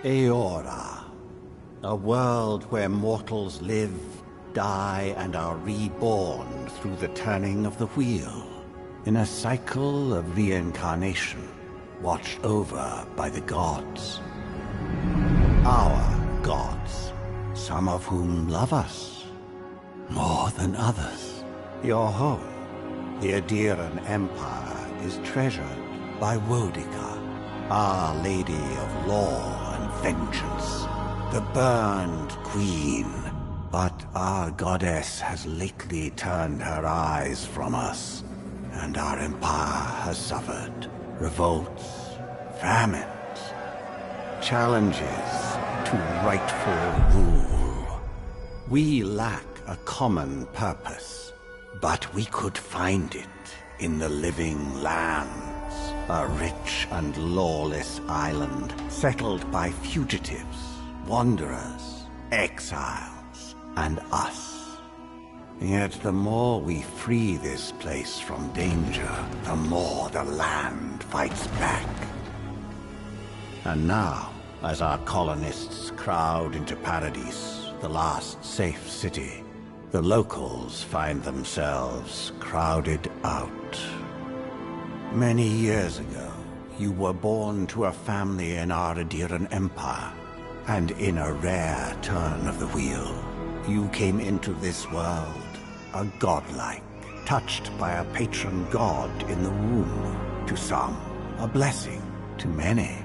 Eora, a world where mortals live, die, and are reborn through the turning of the wheel, in a cycle of reincarnation, watched over by the gods. Our gods, some of whom love us more than others. Your home, the Adiran Empire, is treasured by Wodica, Our Lady of Law and Vengeance, the Burned Queen. But our goddess has lately turned her eyes from us, and our empire has suffered revolts, famines, challenges to rightful rule. We lack a common purpose, but we could find it in the living lands, a rich and lawless island settled by fugitives, wanderers, exiles, and us. Yet the more we free this place from danger, the more the land fights back. And now, as our colonists crowd into Paradise, the last safe city, the locals find themselves crowded out. Many years ago, you were born to a family in our Adiran Empire, and in a rare turn of the wheel, you came into this world, a godlike, touched by a patron god in the womb. To some, a blessing. To many,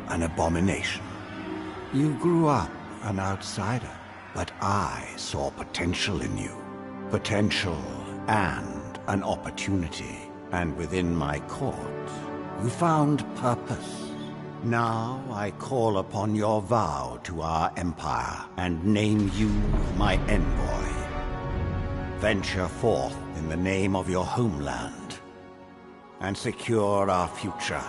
an abomination. You grew up an outsider, but I saw potential in you. Potential and an opportunity. And within my court, you found purpose. Now I call upon your vow to our empire and name you my envoy. Venture forth in the name of your homeland and secure our future.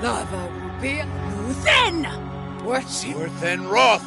Lava Rupia Luthen! What's it? Luthen Roth!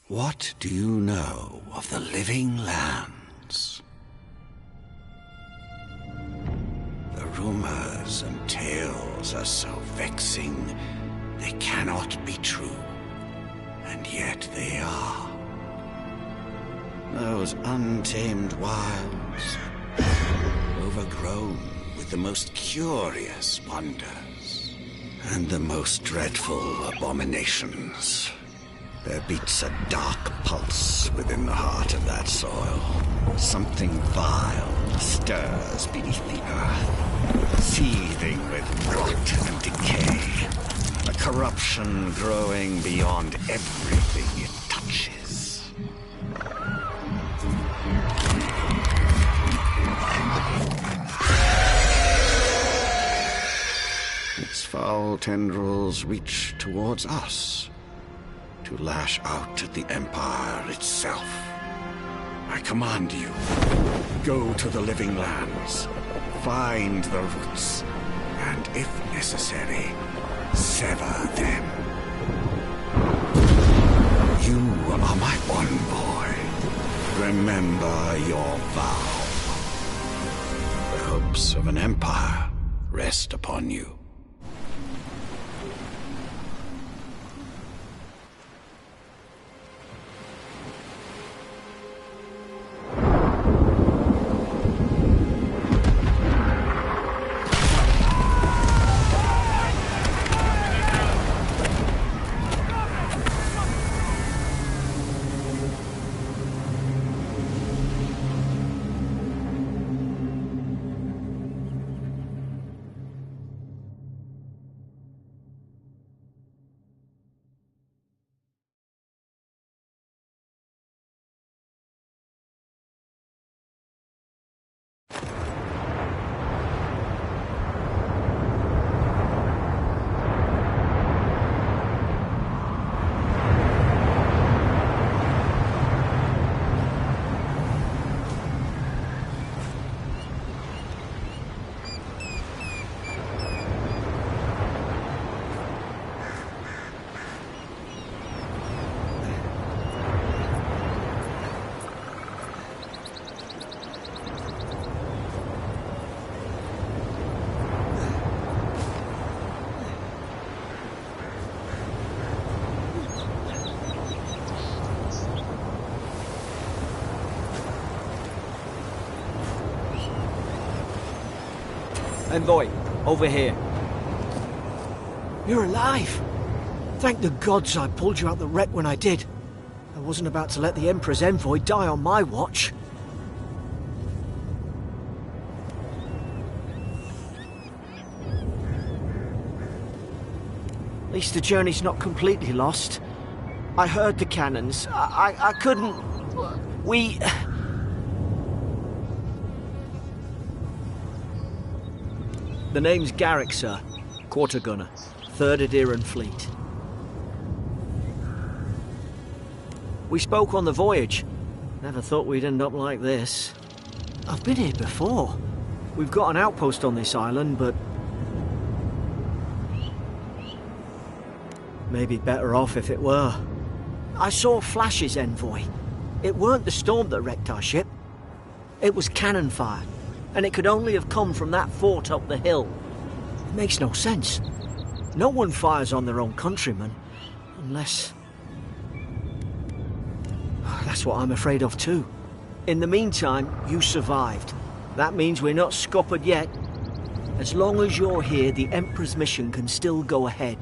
What do you know of the living lands? The rumors and tales are so vexing, they cannot be true. And yet they are. Those untamed wilds, overgrown with the most curious wonders and the most dreadful abominations. There beats a dark pulse within the heart of that soil. Something vile stirs beneath the earth, seething with rot and decay. A corruption growing beyond everything it touches. Its foul tendrils reach towards us, to lash out at the Empire itself. I command you, go to the living lands, find the roots, and if necessary, sever them. You are my one boy. Remember your vow. The hopes of an empire rest upon you. Envoy, over here. You're alive! Thank the gods I pulled you out the wreck when I did. I wasn't about to let the Emperor's envoy die on my watch. At least the journey's not completely lost. I heard the cannons. I couldn't... We... The name's Garrick, sir. Quarter gunner. 3rd Adheran Fleet. We spoke on the voyage. Never thought we'd end up like this. I've been here before. We've got an outpost on this island, but... maybe better off if it were. I saw flashes, Envoy. It weren't the storm that wrecked our ship. It was cannon fire, and it could only have come from that fort up the hill. It makes no sense. No one fires on their own countrymen, unless... That's what I'm afraid of too. In the meantime, you survived. That means we're not scuppered yet. As long as you're here, the Emperor's mission can still go ahead.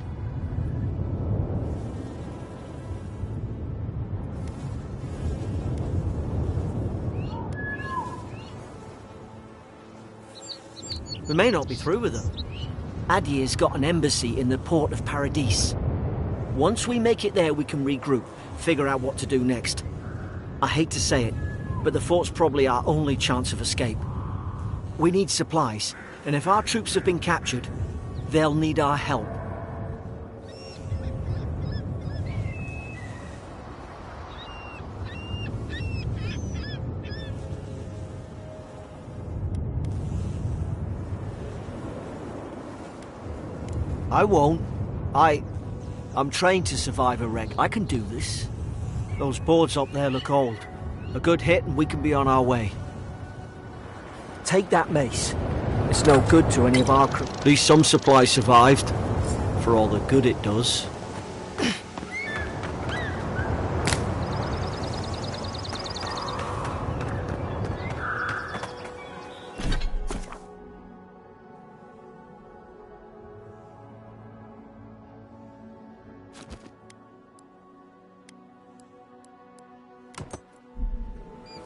We may not be through with them. Adir's got an embassy in the port of Paradis. Once we make it there, we can regroup, figure out what to do next. I hate to say it, but the fort's probably our only chance of escape. We need supplies, and if our troops have been captured, they'll need our help. I won't. I'm trained to survive a wreck. I can do this. Those boards up there look old. A good hit and we can be on our way. Take that mace. It's no good to any of our crew. At least some supplies survived. For all the good it does.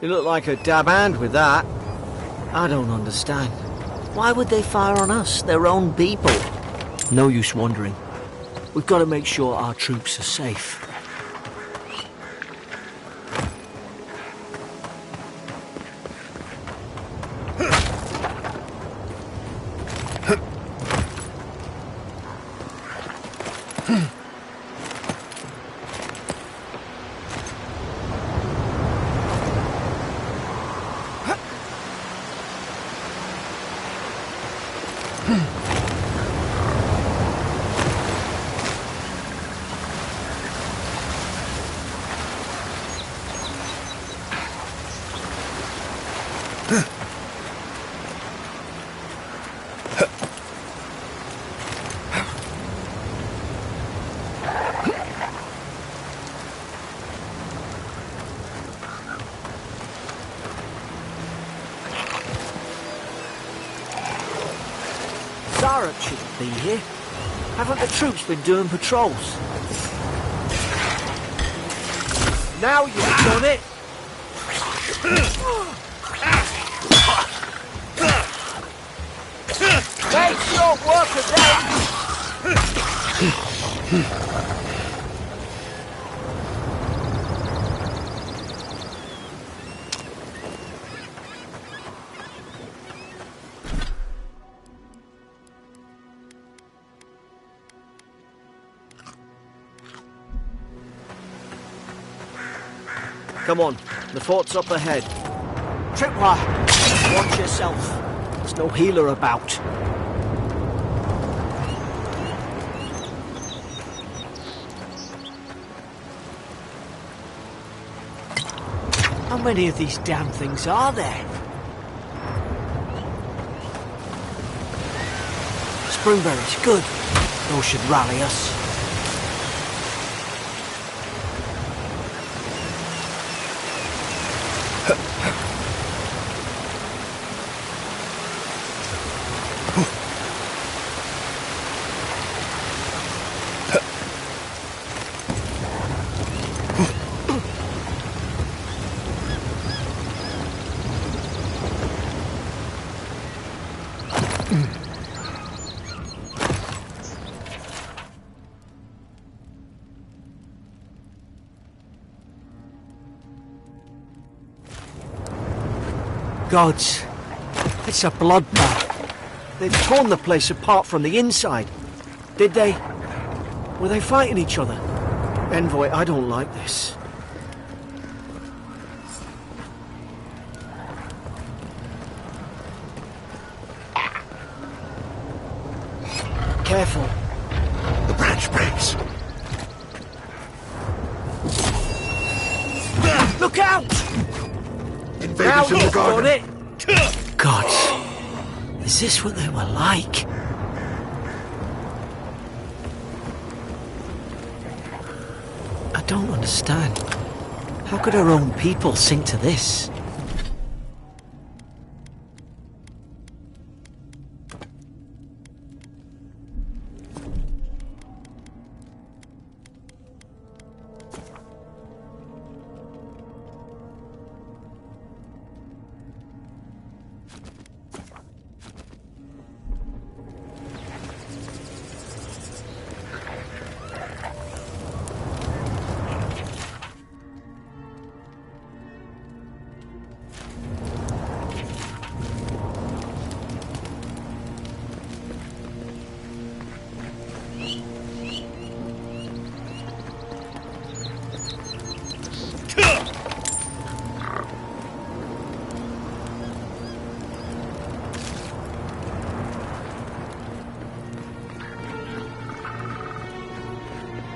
You look like a dab hand with that. I don't understand. Why would they fire on us, their own people? No use wondering. We've got to make sure our troops are safe. Shouldn't be here. Haven't the troops been doing patrols? Now you've done it! Make short work of them! Come on, the fort's up ahead. Tripwire, watch yourself. There's no healer about. How many of these damn things are there? Springberries, good. Those should rally us. Gods, it's a bloodbath. They've torn the place apart from the inside. Did they? Were they fighting each other? Envoy, I don't like this. Careful. The branch breaks. Look out! Invaders in the Got garden. it! God, is this what they were like? I don't understand. How could our own people sink to this?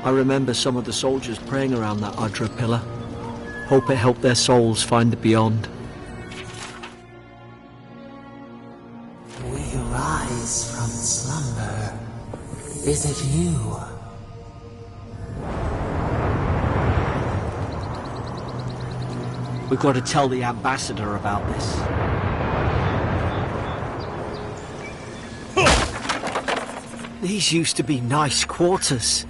I remember some of the soldiers praying around that Adra pillar. Hope it helped their souls find the beyond. We rise from slumber. Is it you? We've got to tell the ambassador about this. These used to be nice quarters.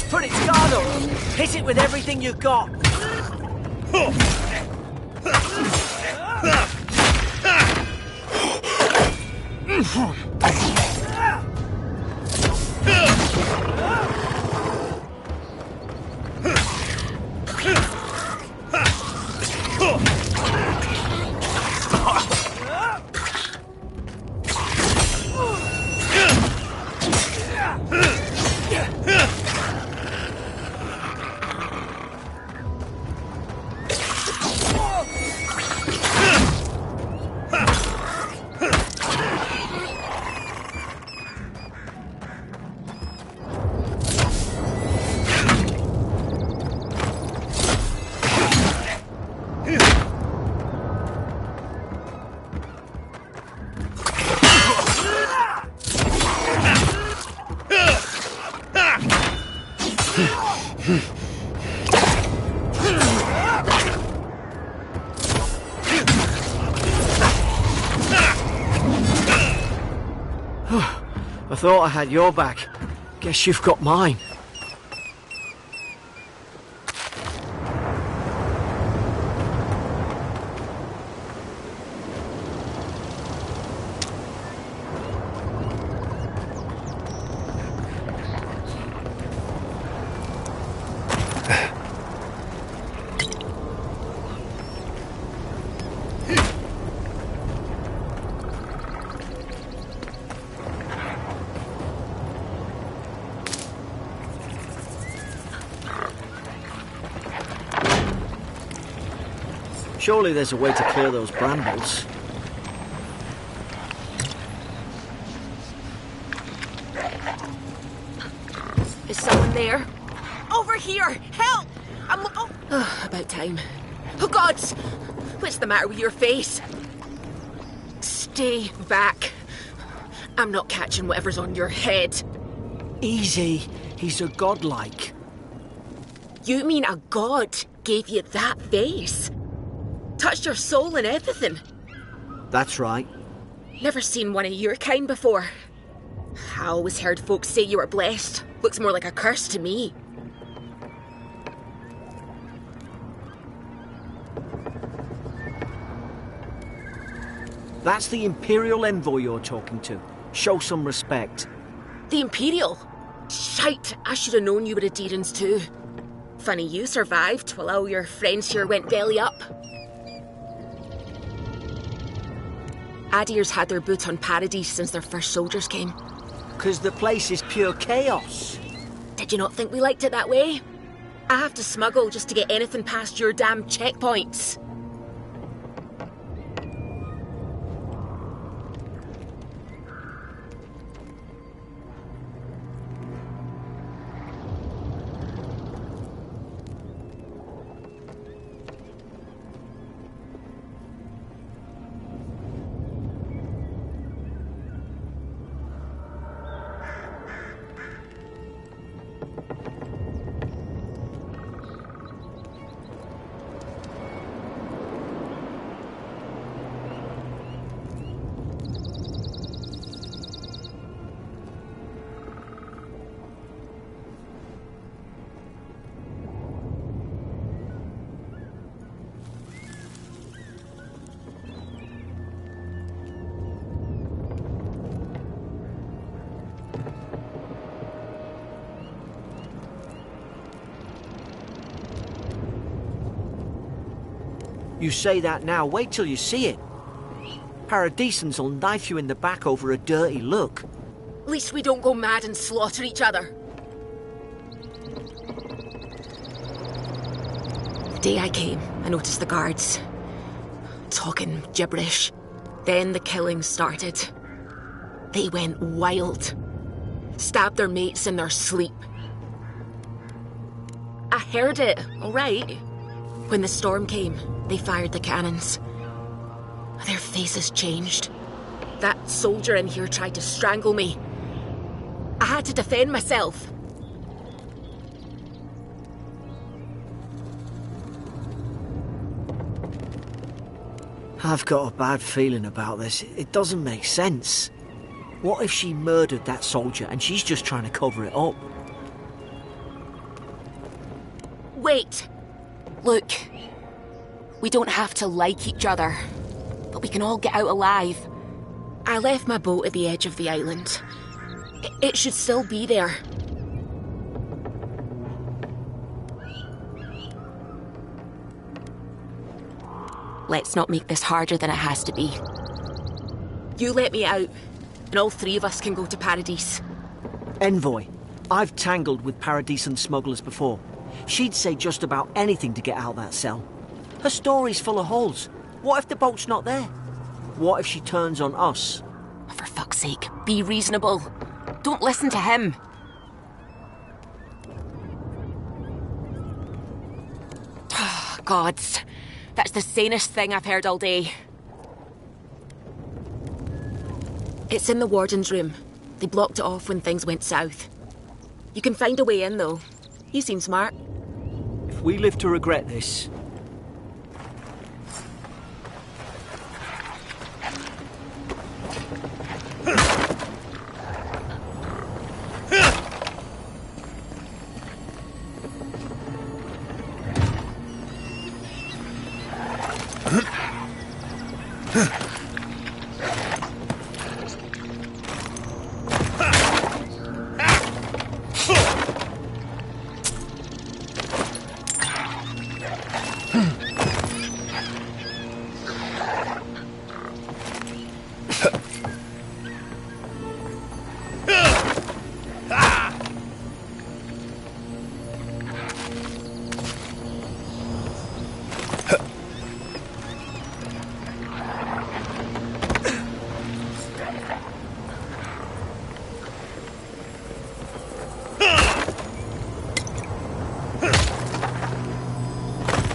Put its guard up! Hit it with everything you've got! I thought I had your back. Guess you've got mine. Surely there's a way to clear those brambles. Is someone there? Over here! Help! About time. Oh, God! What's the matter with your face? Stay back. I'm not catching whatever's on your head. Easy. He's a godlike. You mean a god gave you that face? Touched your soul and everything? That's right. Never seen one of your kind before. I always heard folks say you were blessed. Looks more like a curse to me. That's the Imperial envoy you're talking to. Show some respect. The Imperial? Shite, I should have known you were a Deerans too. Funny you survived while all your friends here went belly up. Adir's had their boot on Paradise since their first soldiers came. 'Cause the place is pure chaos. Did you not think we liked it that way? I have to smuggle just to get anything past your damn checkpoints. You say that now, wait till you see it. Paradisans will knife you in the back over a dirty look. At least we don't go mad and slaughter each other. The day I came, I noticed the guards talking gibberish. Then the killing started. They went wild. Stabbed their mates in their sleep. I heard it, all right. When the storm came, they fired the cannons. Their faces changed. That soldier in here tried to strangle me. I had to defend myself. I've got a bad feeling about this. It doesn't make sense. What if she murdered that soldier and she's just trying to cover it up? Wait. Look. We don't have to like each other, but we can all get out alive. I left my boat at the edge of the island. It should still be there. Let's not make this harder than it has to be. You let me out, and all three of us can go to Paradise. Envoy, I've tangled with Paradisan smugglers before. She'd say just about anything to get out that cell. Her story's full of holes. What if the boat's not there? What if she turns on us? For fuck's sake, be reasonable. Don't listen to him. Gods, that's the sanest thing I've heard all day. It's in the warden's room. They blocked it off when things went south. You can find a way in, though. You seem smart. If we live to regret this...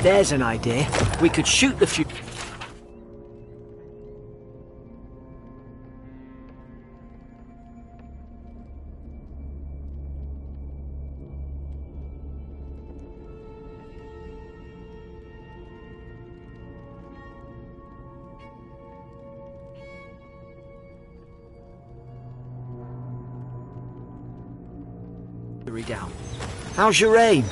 There's an idea. We could shoot the fury down. How's your aim?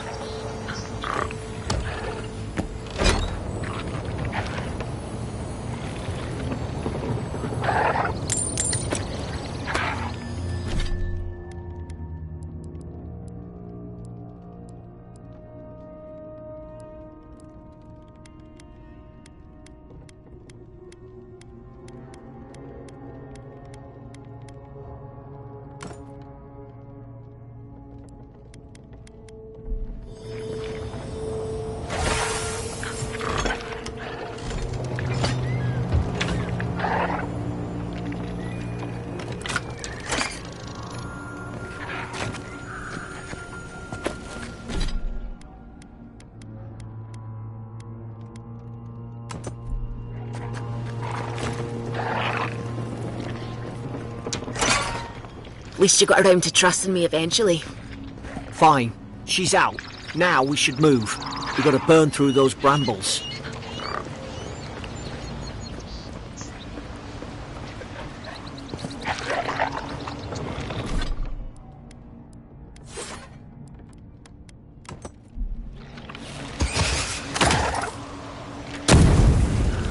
At least you got around to trusting me eventually. Fine. She's out. Now we should move. We gotta burn through those brambles.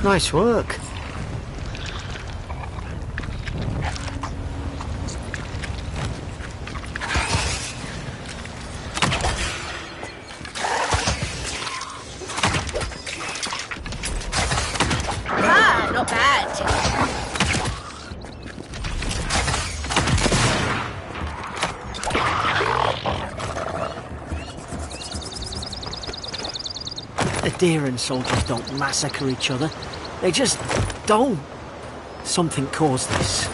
Nice work. Not bad. Adherent soldiers don't massacre each other. They just don't. Something caused this.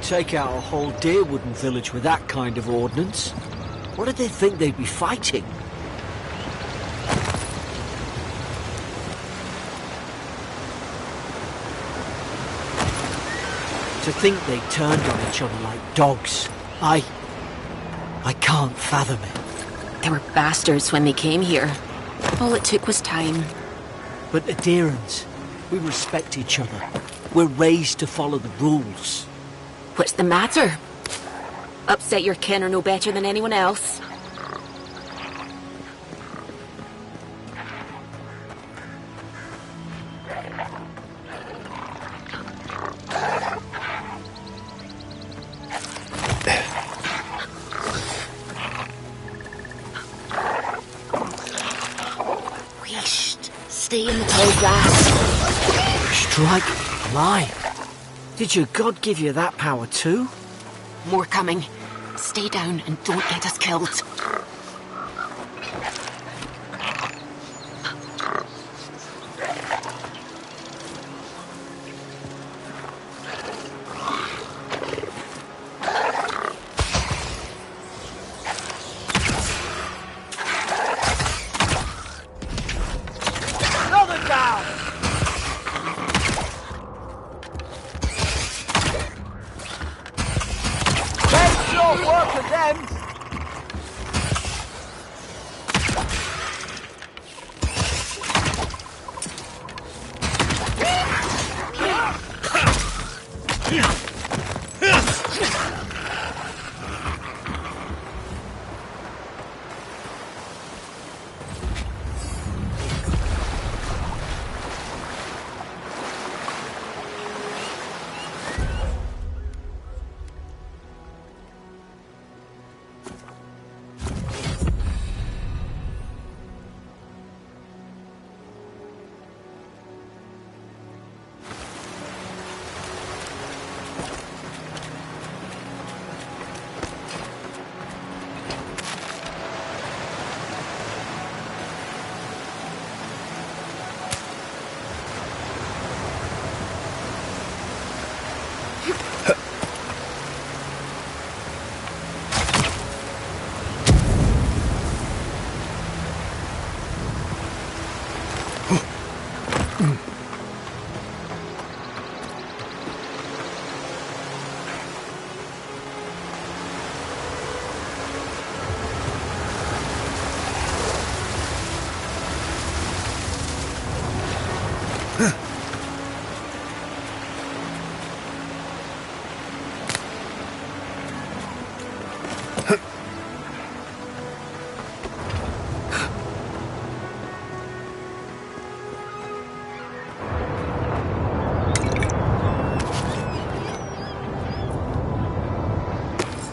Take out a whole deer-wooden village with that kind of ordnance. What did they think they'd be fighting? To think they turned on each other like dogs. I can't fathom it. They were bastards when they came here. All it took was time. But adherents, we respect each other. We're raised to follow the rules. What's the matter? Upset your kin are no better than anyone else? Stay in the tall grass. Strike blind. Did your god give you that power too? More coming. Stay down and don't get us killed.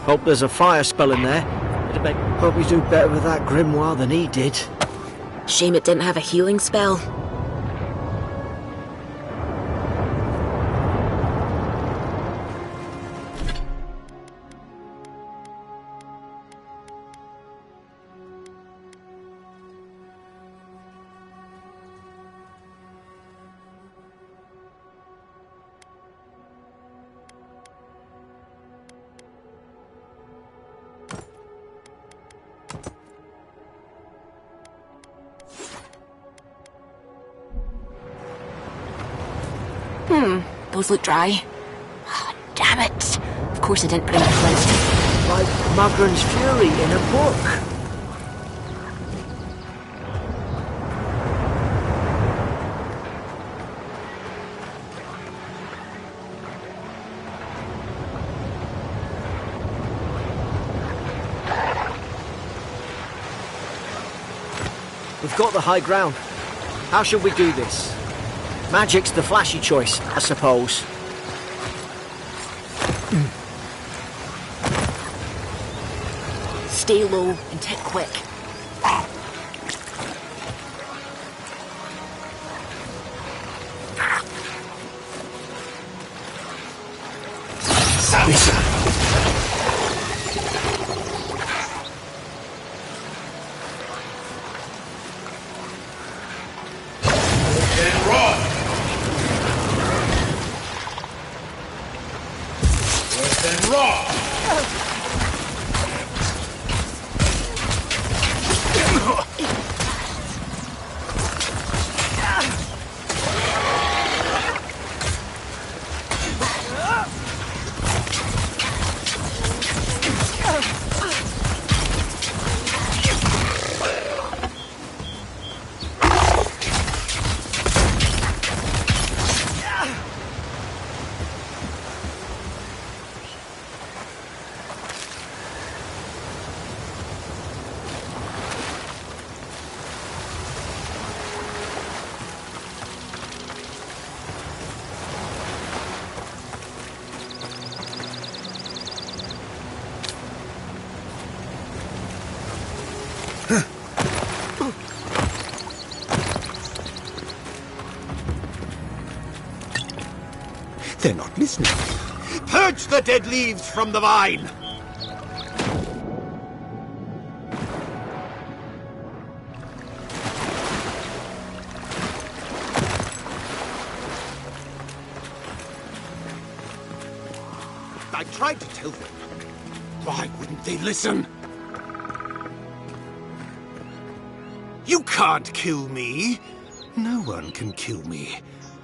Hope there's a fire spell in there. Hope you do better with that grimoire than he did. Shame it didn't have a healing spell. Those look dry. Oh, damn it. Of course I didn't bring the flint. Like Magran's Fury in a book. We've got the high ground. How should we do this? Magic's the flashy choice, I suppose. Stay low and hit quick. They're not listening. Purge the dead leaves from the vine! I tried to tell them. Why wouldn't they listen? You can't kill me. No one can kill me.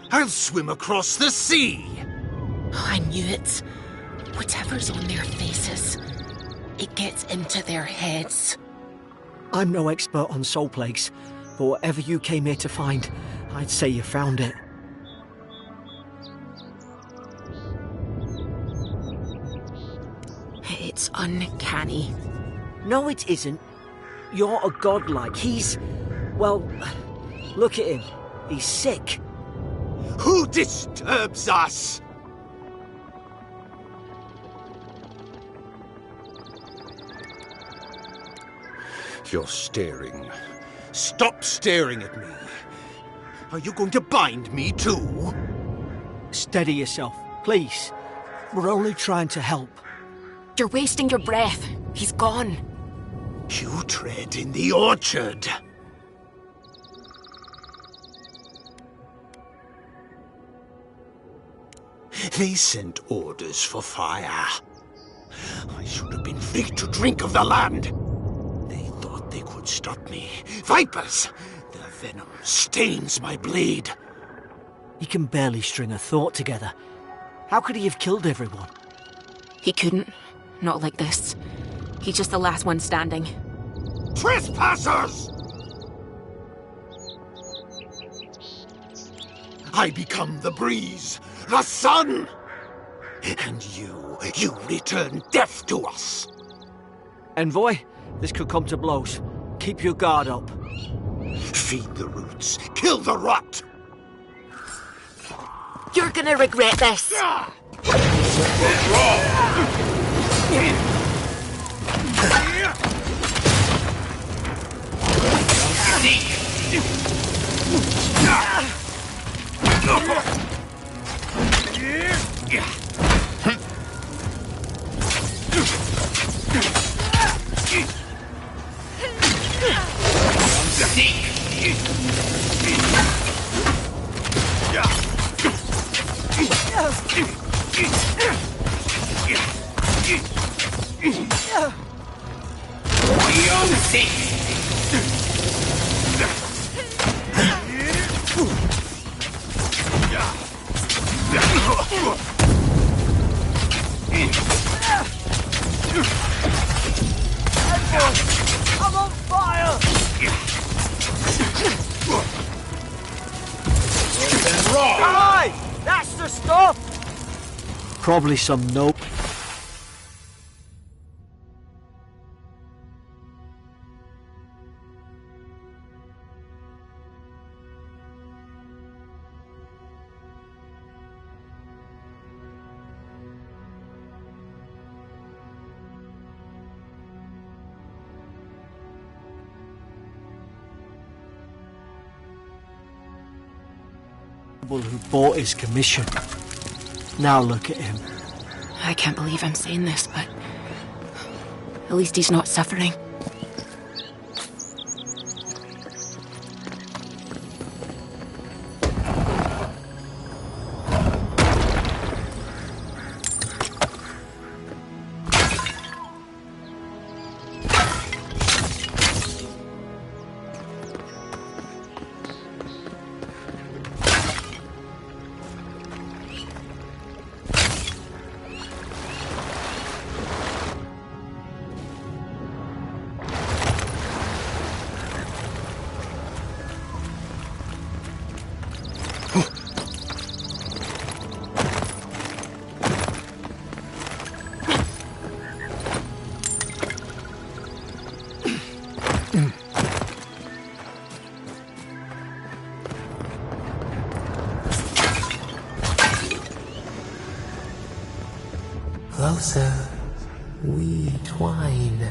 I'll swim across the sea. Oh, I knew it. Whatever's on their faces, it gets into their heads. I'm no expert on soul plagues, but whatever you came here to find, I'd say you found it. It's uncanny. No, it isn't. You're a godlike. He's... well, look at him. He's sick. Who disturbs us? You're staring. Stop staring at me. Are you going to bind me too? Steady yourself, please. We're only trying to help. You're wasting your breath. He's gone. You tread in the orchard. They sent orders for fire. I should have been free to drink of the land. They thought they could stop me. Vipers! The venom stains my blade. He can barely string a thought together. How could he have killed everyone? He couldn't. Not like this. He's just the last one standing. Trespassers! I become the breeze, the sun! And you return death to us! Envoy, this could come to blows. Keep your guard up. Feed the roots, kill the rot! You're gonna regret this! I'm on fire! Aye! That's the stuff! Probably some nope. Who bought his commission. Now look at him. I can't believe I'm saying this, but at least he's not suffering. Closer, we twine.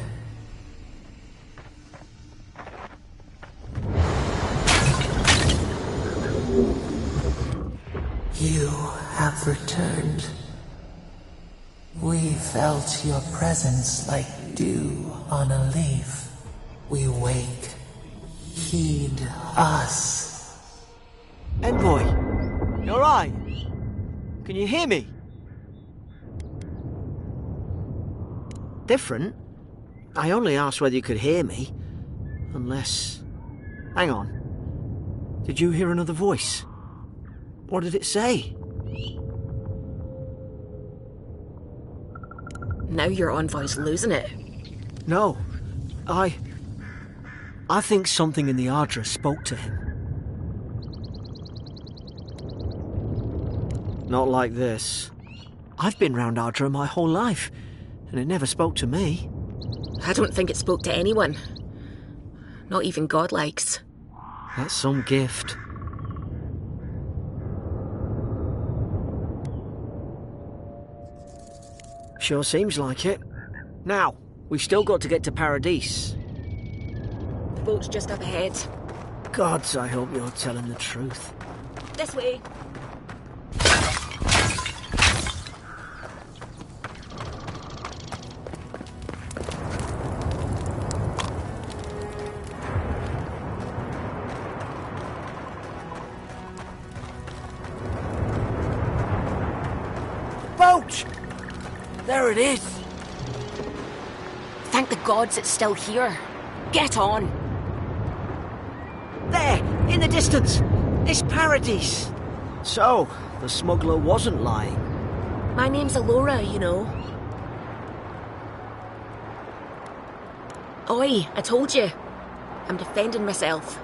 You have returned. We felt your presence like dew on a leaf. We wake. Heed us. Envoy, you alright? Can you hear me? Different? I only asked whether you could hear me. Unless... Hang on. Did you hear another voice? What did it say? Now your envoy's losing it. No. I think something in the Ardra spoke to him. Not like this. I've been round Ardra my whole life, and it never spoke to me. I don't think it spoke to anyone. Not even godlikes. That's some gift. Sure seems like it. Now, we've still got to get to Paradise. The boat's just up ahead. Gods, I hope you're telling the truth. This way. Boat! There it is! Thank the gods it's still here. Get on. There! In the distance! It's Paradise! So, the smuggler wasn't lying. My name's Alora, you know. Oi, I told you. I'm defending myself.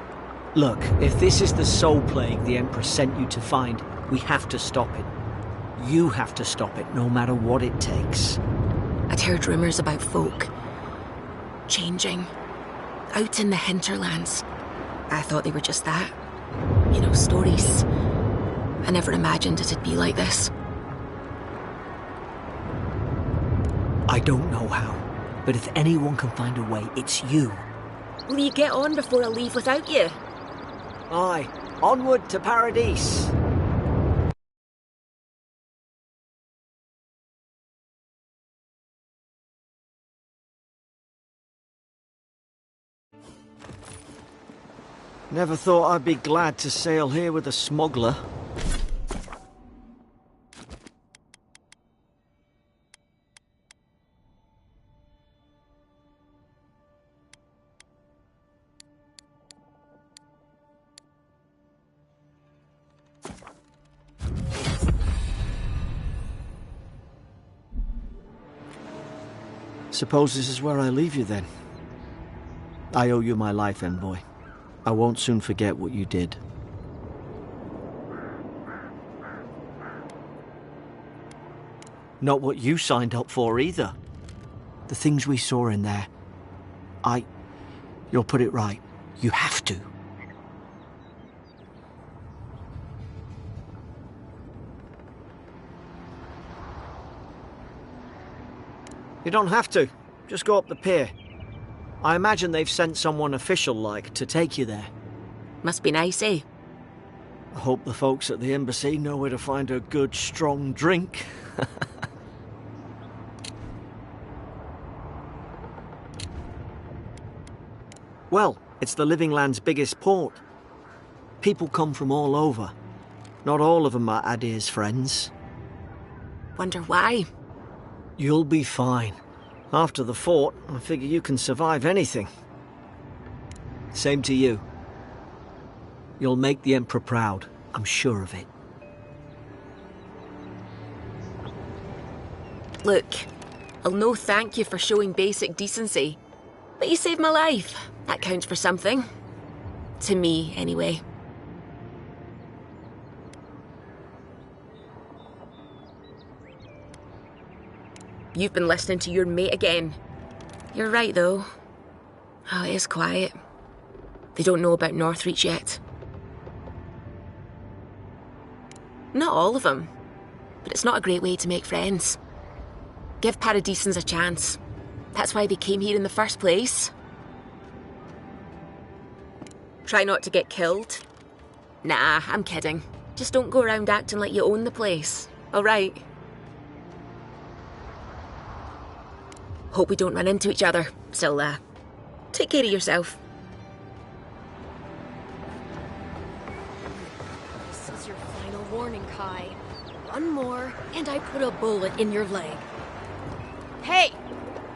Look, if this is the soul plague the Emperor sent you to find, we have to stop it. You have to stop it, no matter what it takes. I'd heard rumours about folk changing out in the hinterlands. I thought they were just that. You know, stories. I never imagined it'd be like this. I don't know how, but if anyone can find a way, it's you. Will you get on before I leave without you? Aye, onward to Paradise. Never thought I'd be glad to sail here with a smuggler. Suppose this is where I leave you then. I owe you my life, envoy. I won't soon forget what you did. Not what you signed up for either. The things we saw in there. You'll put it right. You have to. You don't have to. Just go up the pier. I imagine they've sent someone official-like to take you there. Must be nice, eh? I hope the folks at the embassy know where to find a good, strong drink. Well, it's the Living Land's biggest port. People come from all over. Not all of them are Adir's friends. Wonder why? You'll be fine. After the fort, I figure you can survive anything. Same to you. You'll make the Emperor proud, I'm sure of it. Look, I'll no thank you for showing basic decency. But you saved my life. That counts for something. To me, anyway. You've been listening to your mate again. You're right, though. Oh, it is quiet. They don't know about Northreach yet. Not all of them. But it's not a great way to make friends. Give Paradisans a chance. That's why they came here in the first place. Try not to get killed. Nah, I'm kidding. Just don't go around acting like you own the place, alright? Hope we don't run into each other. Still, take care of yourself. This is your final warning, Kai. One more, and I put a bullet in your leg. Hey!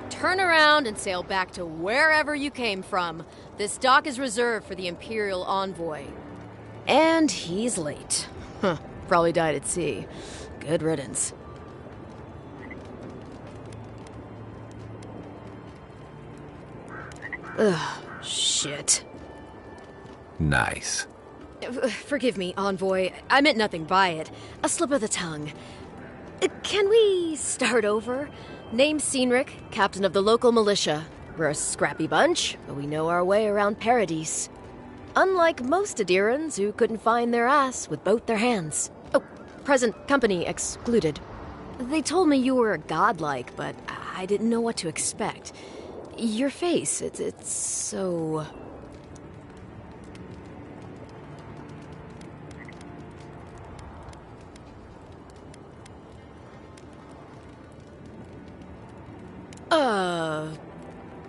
Turn around and sail back to wherever you came from. This dock is reserved for the Imperial Envoy. And he's late. Huh, probably died at sea. Good riddance. Ugh, shit. Nice. Forgive me, Envoy. I meant nothing by it. A slip of the tongue. Can we start over? Name's Cynric, captain of the local militia. We're a scrappy bunch, but we know our way around Paradise. Unlike most Adirans who couldn't find their ass with both their hands. Oh, present company excluded. They told me you were godlike, but I didn't know what to expect. Your face, it's so...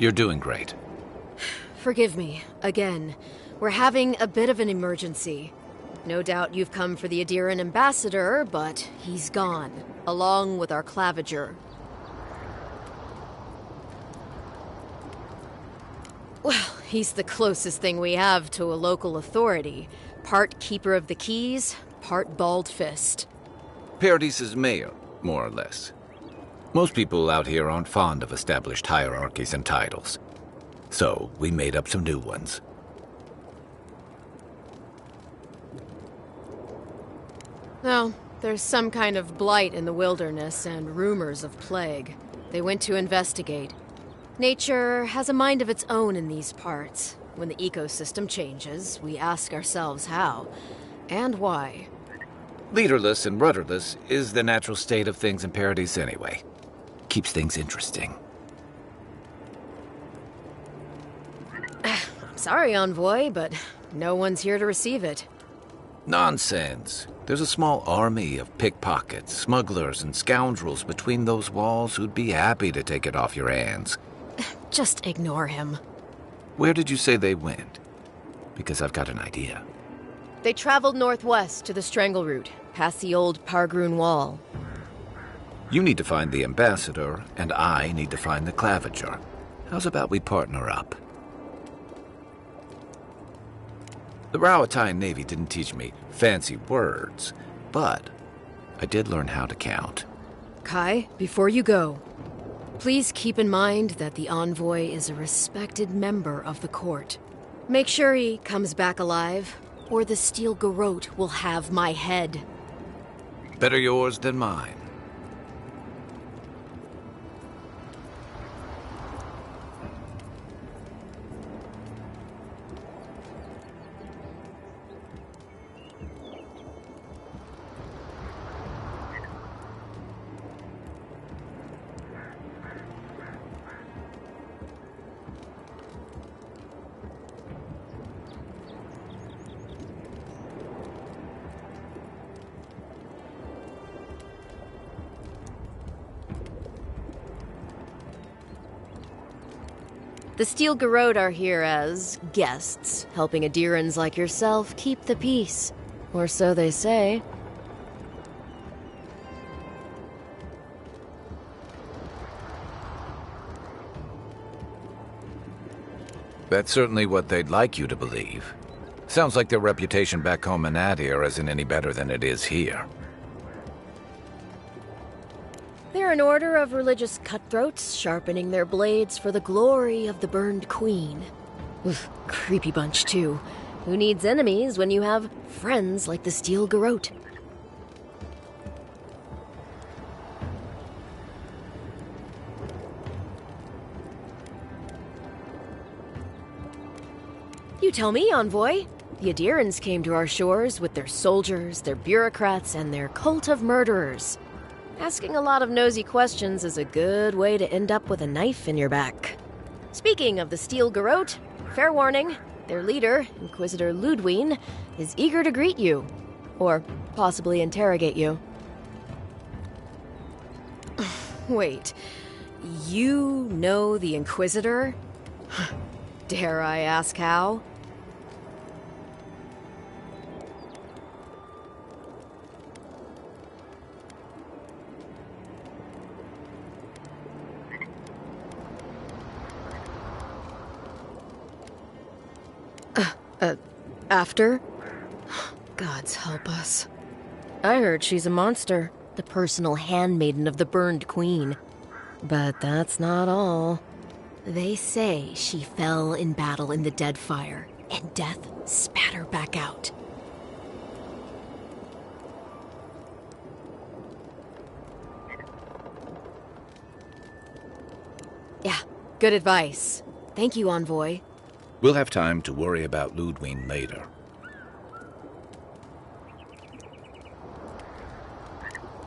You're doing great. Forgive me, again. We're having a bit of an emergency. No doubt you've come for the Adiran ambassador, but he's gone, along with our claviger. Well, he's the closest thing we have to a local authority. Part keeper of the keys, part bald fist. Paradise's mayor, more or less. Most people out here aren't fond of established hierarchies and titles. So, we made up some new ones. Well, there's some kind of blight in the wilderness and rumors of plague. They went to investigate. Nature has a mind of its own in these parts. When the ecosystem changes, we ask ourselves how and why. Leaderless and rudderless is the natural state of things in Paradise anyway. Keeps things interesting. I'm sorry, Envoy, but no one's here to receive it. Nonsense. There's a small army of pickpockets, smugglers, and scoundrels between those walls who'd be happy to take it off your hands. Just ignore him. Where did you say they went? Because I've got an idea. They traveled northwest to the Strangle Route, past the old Pargroon Wall. You need to find the ambassador, and I need to find the claviger. How's about we partner up? The Rowatine Navy didn't teach me fancy words, but I did learn how to count. Kai, before you go, please keep in mind that the Envoy is a respected member of the court. Make sure he comes back alive, or the Steel Garrote will have my head. Better yours than mine. The Steel Garrote are here as guests, helping Adirans like yourself keep the peace. Or so they say. That's certainly what they'd like you to believe. Sounds like their reputation back home in Adir isn't any better than it is here. They're an order of religious cutthroats, sharpening their blades for the glory of the burned queen. Oof, creepy bunch, too. Who needs enemies when you have friends like the Steel Garrote? You tell me, Envoy. The Adirans came to our shores with their soldiers, their bureaucrats, and their cult of murderers. Asking a lot of nosy questions is a good way to end up with a knife in your back. Speaking of the Steel Garrote, fair warning, their leader, Inquisitor Ludwine, is eager to greet you. Or possibly interrogate you. Wait, you know the Inquisitor? Dare I ask how? After? Gods help us. I heard she's a monster, the personal handmaiden of the burned queen. But that's not all. They say she fell in battle in the Deadfire, and death spat her back out. Yeah, good advice. Thank you, Envoy. We'll have time to worry about Ludwine later.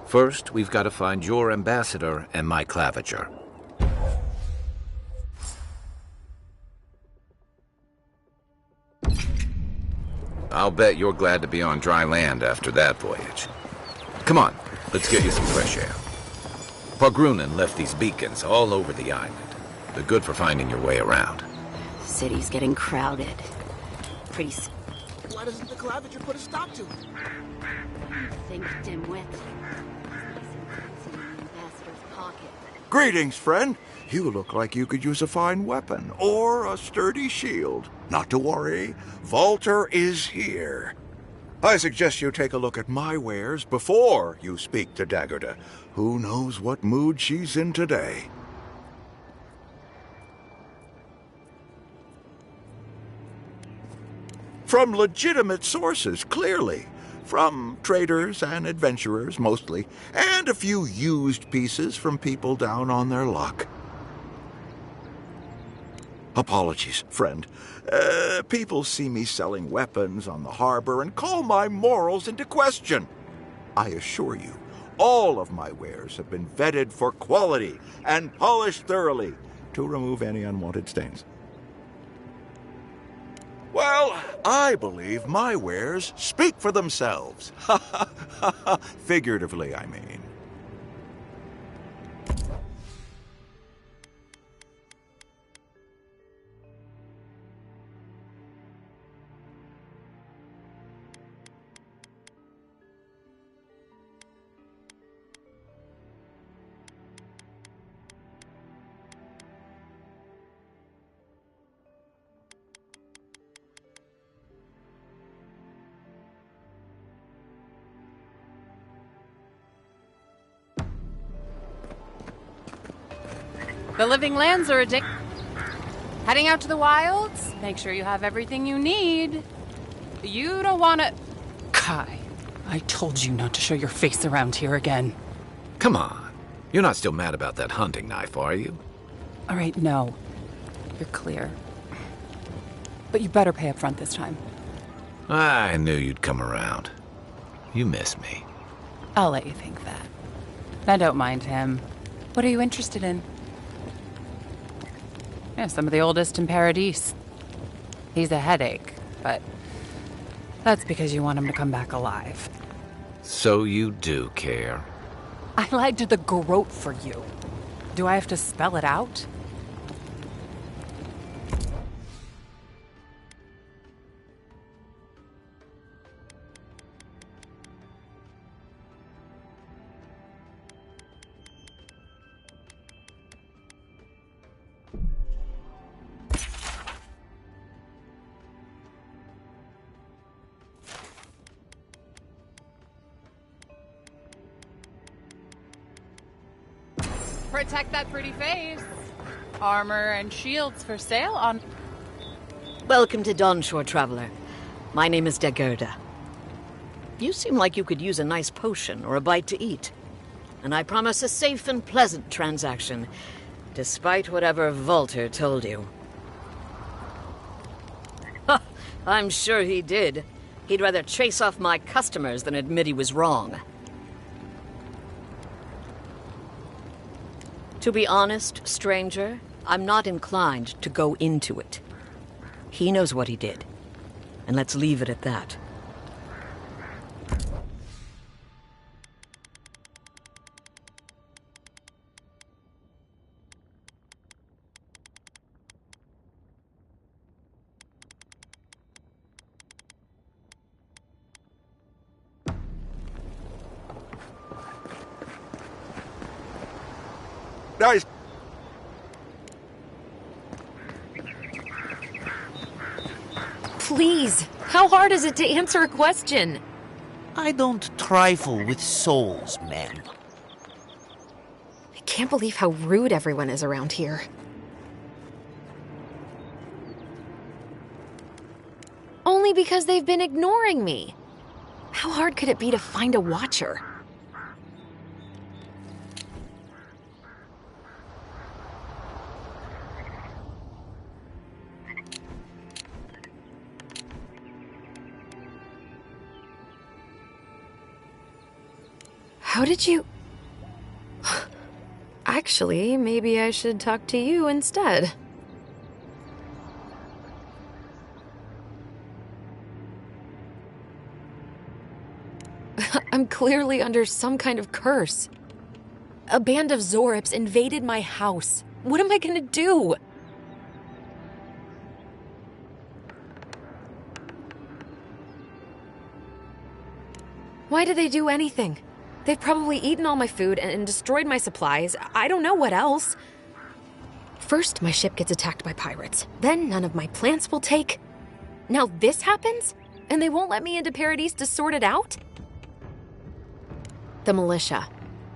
First, we've got to find your ambassador and my claviger. I'll bet you're glad to be on dry land after that voyage. Come on, let's get you some fresh air. Pargrunen left these beacons all over the island. They're good for finding your way around. City's getting crowded. Why doesn't the claviger put a stop to it? Think, dimwit. Greetings, friend. You look like you could use a fine weapon or a sturdy shield. Not to worry, Volter is here. I suggest you take a look at my wares before you speak to Daggerda. Who knows what mood she's in today? From legitimate sources, clearly. from traders and adventurers mostly, and a few used pieces from people down on their luck. Apologies, friend. People see me selling weapons on the harbor and call my morals into question. I assure you, all of my wares have been vetted for quality and polished thoroughly to remove any unwanted stains. Well, I believe my wares speak for themselves. Figuratively, I mean. The living lands are heading out to the wilds. Make sure you have everything you need. You don't want to... Kai, I told you not to show your face around here again. Come on. You're not still mad about that hunting knife, are you? All right, no. You're clear. But you better pay up front this time. I knew you'd come around. You miss me. I'll let you think that. I don't mind him. What are you interested in? Yeah, some of the oldest in Paradise. He's a headache, but that's because you want him to come back alive. So you do care. I lied to the Garrote for you. Do I have to spell it out? Protect that pretty face. Armor and shields for sale on... Welcome to Dawnshore, Traveler. My name is Dagerda. You seem like you could use a nice potion or a bite to eat. And I promise a safe and pleasant transaction, despite whatever Volter told you. Ha! I'm sure he did. He'd rather chase off my customers than admit he was wrong. To be honest, stranger, I'm not inclined to go into it. He knows what he did, and let's leave it at that. Nice. Please, how hard is it to answer a question? I don't trifle with souls, man. I can't believe how rude everyone is around here. Only because they've been ignoring me. How hard could it be to find a watcher? How did you... Actually, maybe I should talk to you instead. I'm clearly under some kind of curse. A band of Zorips invaded my house. What am I gonna do? Why did they do anything? They've probably eaten all my food and destroyed my supplies. I don't know what else. First, my ship gets attacked by pirates. Then none of my plants will take. Now this happens? And they won't let me into Paradise to sort it out? The militia.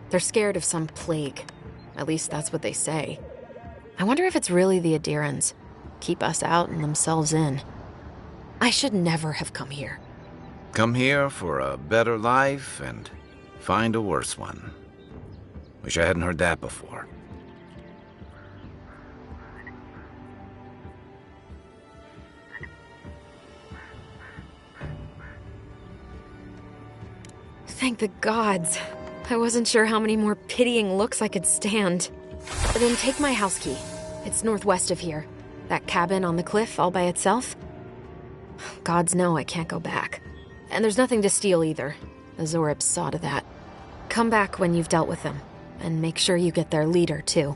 They're scared of some plague. At least that's what they say. I wonder if it's really the Adirans. Keep us out and themselves in. I should never have come here. Come here for a better life and find a worse one. Wish I hadn't heard that before. Thank the gods. I wasn't sure how many more pitying looks I could stand. Then take my house key. It's northwest of here. That cabin on the cliff all by itself. Gods know I can't go back. And there's nothing to steal either. The Zoribs saw to that. Come back when you've dealt with them. And make sure you get their leader, too.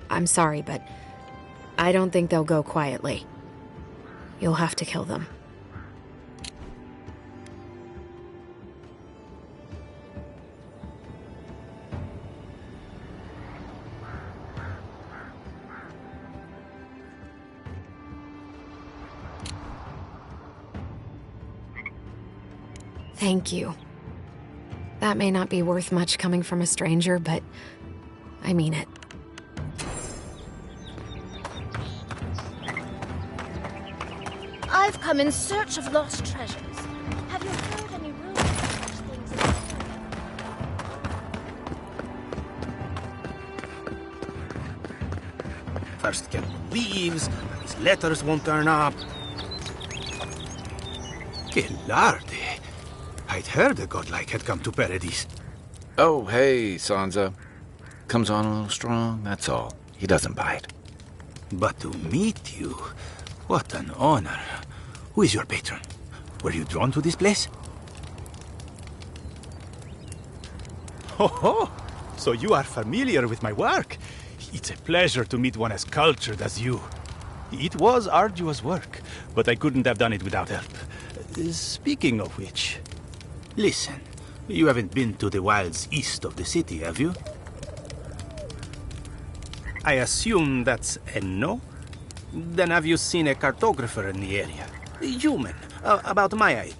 I'm sorry, but I don't think they'll go quietly. You'll have to kill them. Thank you. That may not be worth much coming from a stranger, but I mean it. I've come in search of lost treasures. Have you heard any rumors of such things in the area? First get leaves, his letters won't turn up. Que larde. I'd heard a godlike had come to Paradise. Oh, hey, Sansa. Comes on a little strong, that's all. He doesn't bite. But to meet you, what an honor. Who is your patron? Were you drawn to this place? Ho ho! So you are familiar with my work. It's a pleasure to meet one as cultured as you. It was arduous work, but I couldn't have done it without help. Speaking of which, listen, you haven't been to the wilds east of the city, have you? I assume that's a no? Then have you seen a cartographer in the area? A human, about my height.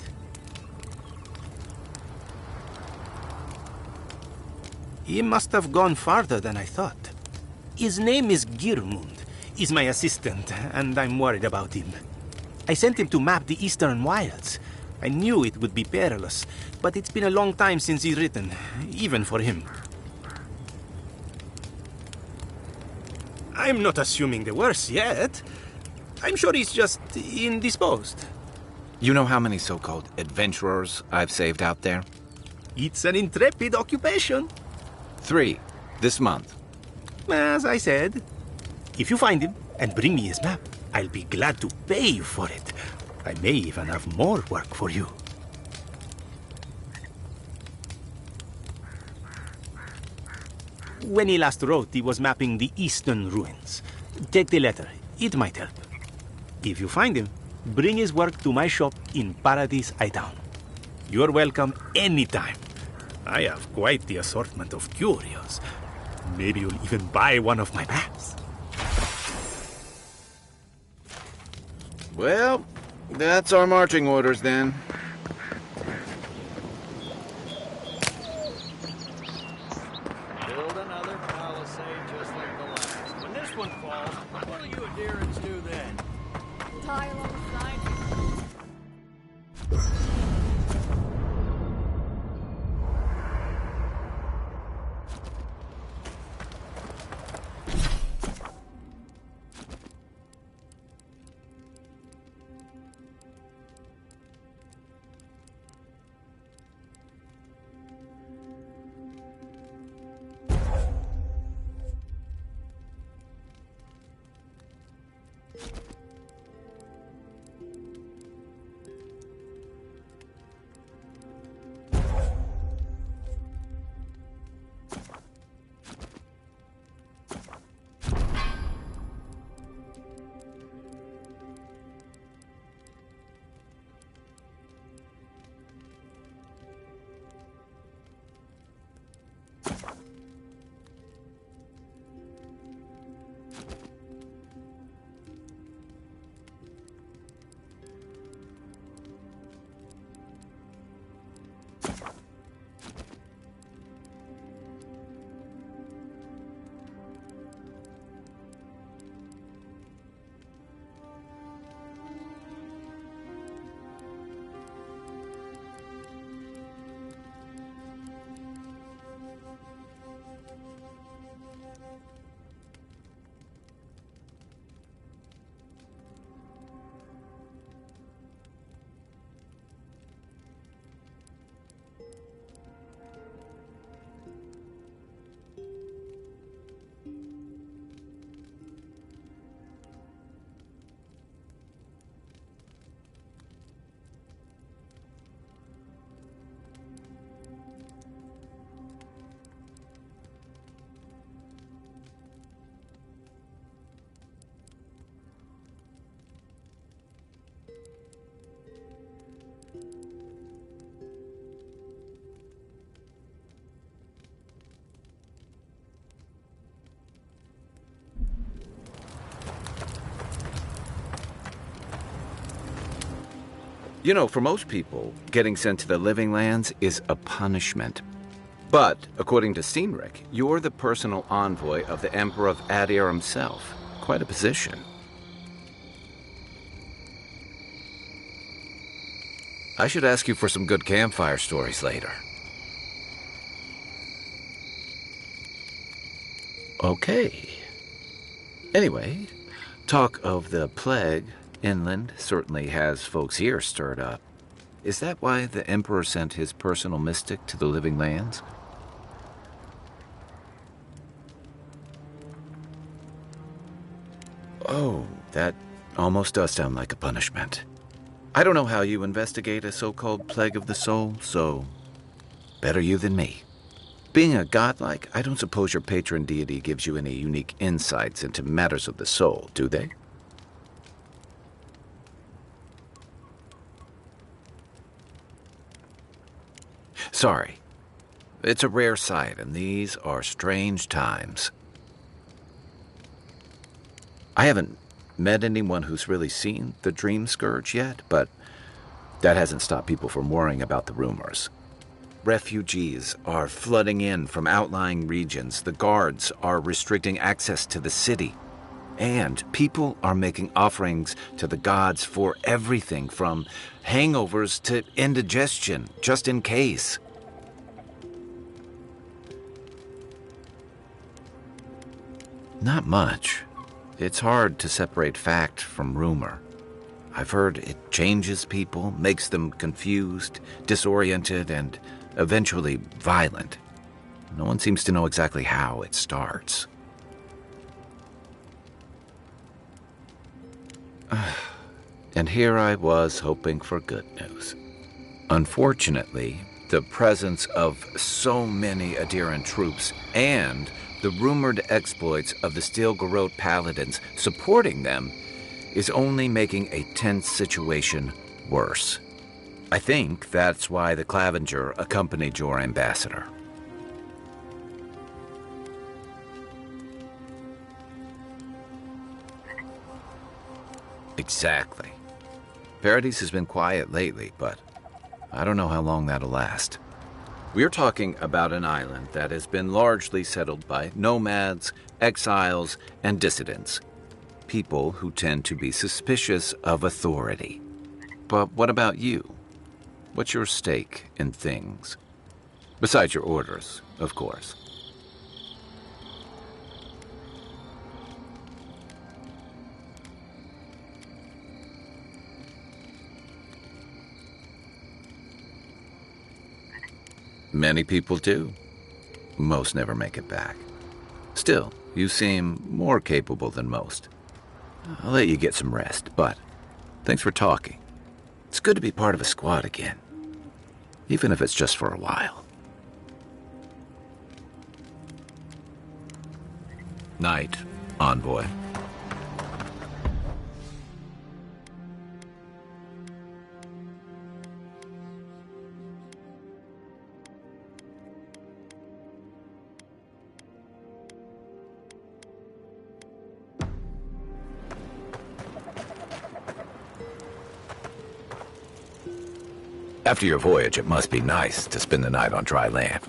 He must have gone farther than I thought. His name is Girmund. He's my assistant, and I'm worried about him. I sent him to map the eastern wilds. I knew it would be perilous, but it's been a long time since he's written, even for him. I'm not assuming the worst yet. I'm sure he's just indisposed. You know how many so-called adventurers I've saved out there? It's an intrepid occupation. 3, this month. As I said, if you find him and bring me his map, I'll be glad to pay you for it. I may even have more work for you. When he last wrote, he was mapping the eastern ruins. Take the letter. It might help. If you find him, bring his work to my shop in Paradise Hightown. You're welcome anytime. I have quite the assortment of curios. Maybe you'll even buy one of my maps. Well, that's our marching orders then. Build another palisade just like the last. When this one falls, what will you adherents do then? Tie alongside. You know, for most people, getting sent to the Living Lands is a punishment. But, according to Cynric, you're the personal envoy of the Emperor of Adir himself. Quite a position. I should ask you for some good campfire stories later. Okay. Anyway, talk of the plague inland certainly has folks' ears stirred up. Is that why the Emperor sent his personal mystic to the Living Lands? Oh, that almost does sound like a punishment. I don't know how you investigate a so-called plague of the soul, so better you than me. Being a godlike, I don't suppose your patron deity gives you any unique insights into matters of the soul, do they? Sorry. It's a rare sight, and these are strange times. I haven't met anyone who's really seen the Dream Scourge yet, but that hasn't stopped people from worrying about the rumors. Refugees are flooding in from outlying regions. The guards are restricting access to the city. And people are making offerings to the gods for everything from hangovers to indigestion, just in case. Not much. It's hard to separate fact from rumor. I've heard it changes people, makes them confused, disoriented, and eventually violent. No one seems to know exactly how it starts. And here I was hoping for good news. Unfortunately, the presence of so many Adiran troops and the rumored exploits of the Steel-Garrote paladins supporting them is only making a tense situation worse. I think that's why the Clavenger accompanied your ambassador. Exactly. Paradise has been quiet lately, but I don't know how long that'll last. We're talking about an island that has been largely settled by nomads, exiles, and dissidents. People who tend to be suspicious of authority. But what about you? What's your stake in things? Besides your orders, of course. Many people do. Most never make it back. Still, you seem more capable than most. I'll let you get some rest, but thanks for talking. It's good to be part of a squad again, even if it's just for a while. Night, envoy. After your voyage, it must be nice to spend the night on dry land.